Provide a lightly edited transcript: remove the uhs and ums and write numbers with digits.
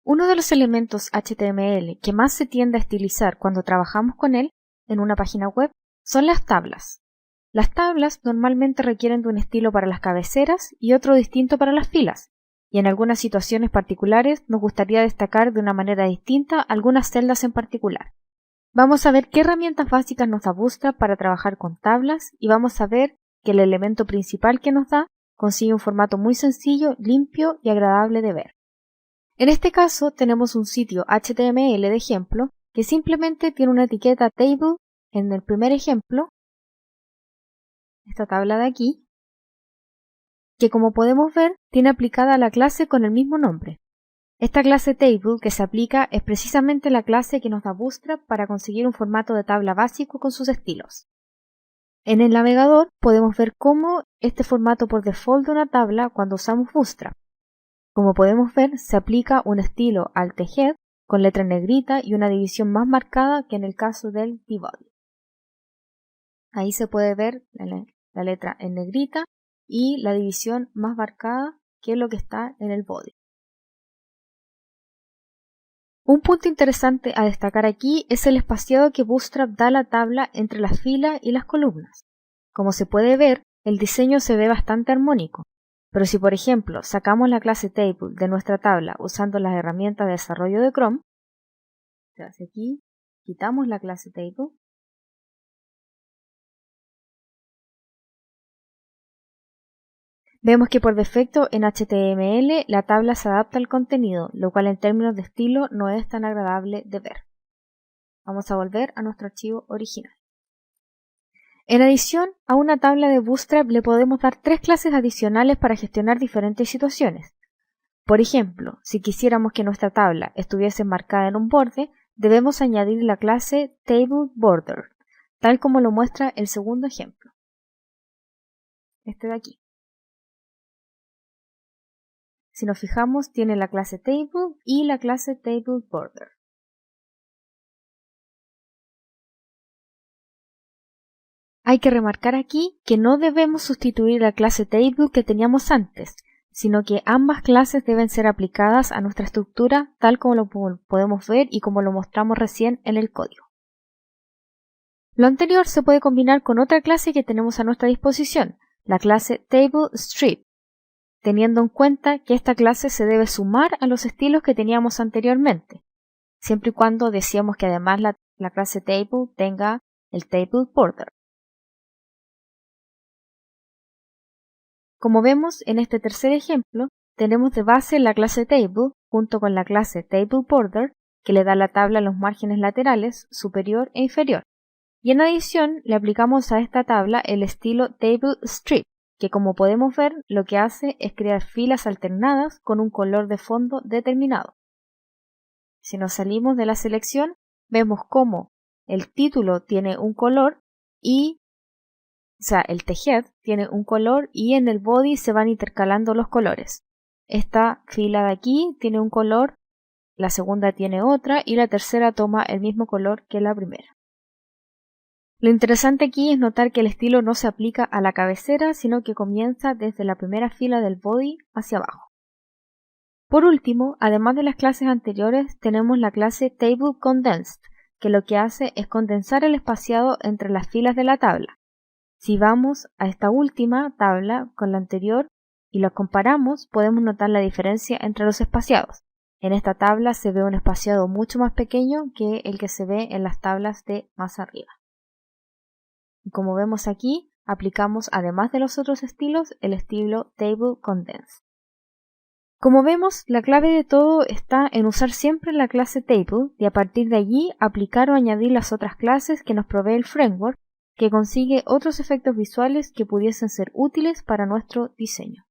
Uno de los elementos HTML que más se tiende a estilizar cuando trabajamos con él en una página web son las tablas. Las tablas normalmente requieren de un estilo para las cabeceras y otro distinto para las filas, y en algunas situaciones particulares nos gustaría destacar de una manera distinta algunas celdas en particular. Vamos a ver qué herramientas básicas nos da Bootstrap para trabajar con tablas y vamos a ver que el elemento principal que nos da consigue un formato muy sencillo, limpio y agradable de ver. En este caso tenemos un sitio HTML de ejemplo que simplemente tiene una etiqueta table en el primer ejemplo, esta tabla de aquí, que como podemos ver tiene aplicada la clase con el mismo nombre. Esta clase table que se aplica es precisamente la clase que nos da Bootstrap para conseguir un formato de tabla básico con sus estilos. En el navegador podemos ver cómo este formato por default de una tabla cuando usamos Bootstrap. Como podemos ver, se aplica un estilo al THEAD con letra en negrita y una división más marcada que en el caso del tbody. Ahí se puede ver la letra en negrita y la división más marcada que lo que está en el body. Un punto interesante a destacar aquí es el espaciado que Bootstrap da a la tabla entre las filas y las columnas. Como se puede ver, el diseño se ve bastante armónico, pero si por ejemplo sacamos la clase table de nuestra tabla usando las herramientas de desarrollo de Chrome, aquí quitamos la clase table, vemos que por defecto en HTML la tabla se adapta al contenido, lo cual en términos de estilo no es tan agradable de ver. Vamos a volver a nuestro archivo original. En adición, a una tabla de Bootstrap le podemos dar 3 clases adicionales para gestionar diferentes situaciones. Por ejemplo, si quisiéramos que nuestra tabla estuviese marcada en un borde, debemos añadir la clase TableBorder, tal como lo muestra el segundo ejemplo. Este de aquí. Si nos fijamos, tiene la clase Table y la clase TableBorder. Hay que remarcar aquí que no debemos sustituir la clase Table que teníamos antes, sino que ambas clases deben ser aplicadas a nuestra estructura tal como lo podemos ver y como lo mostramos recién en el código. Lo anterior se puede combinar con otra clase que tenemos a nuestra disposición, la clase TableStrip, teniendo en cuenta que esta clase se debe sumar a los estilos que teníamos anteriormente, siempre y cuando deseamos que además la clase Table tenga el TableBorder. Como vemos en este tercer ejemplo, tenemos de base la clase Table junto con la clase TableBorder que le da a la tabla los márgenes laterales superior e inferior. Y en adición le aplicamos a esta tabla el estilo TableStrip, que como podemos ver lo que hace es crear filas alternadas con un color de fondo determinado. Si nos salimos de la selección, vemos cómo el título tiene un color el THEAD tiene un color y en el body se van intercalando los colores. Esta fila de aquí tiene un color, la segunda tiene otra y la tercera toma el mismo color que la primera. Lo interesante aquí es notar que el estilo no se aplica a la cabecera, sino que comienza desde la primera fila del body hacia abajo. Por último, además de las clases anteriores, tenemos la clase TableCondensed, que lo que hace es condensar el espaciado entre las filas de la tabla. Si vamos a esta última tabla con la anterior y la comparamos, podemos notar la diferencia entre los espaciados. En esta tabla se ve un espaciado mucho más pequeño que el que se ve en las tablas de más arriba. Y como vemos aquí, aplicamos además de los otros estilos, el estilo TableCondensed. Como vemos, la clave de todo está en usar siempre la clase Table y a partir de allí aplicar o añadir las otras clases que nos provee el framework, que consigue otros efectos visuales que pudiesen ser útiles para nuestro diseño.